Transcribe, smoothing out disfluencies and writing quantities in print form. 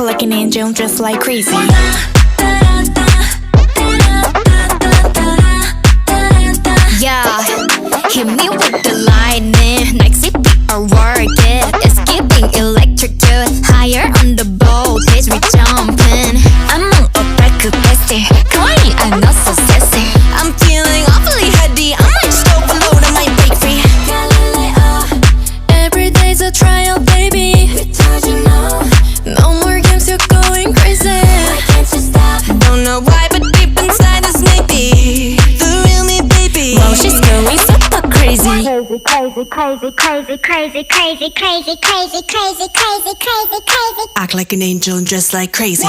like an angel, just like crazy. Yeah, hit me with the lightning. Like CP or working. It's giving electrocute. Higher on the voltage, we jumping. I'm on a back capacity. Kawaii, I'm not so sassy. I'm feeling awfully heady. I might just overload, I might break free. Every day's a trial, baby. No more games, you're going crazy. Why can't you stop? Don't know why, but deep inside us maybe the real me, baby. Wow, she's going super crazy. Crazy. Act like an angel and dress like crazy.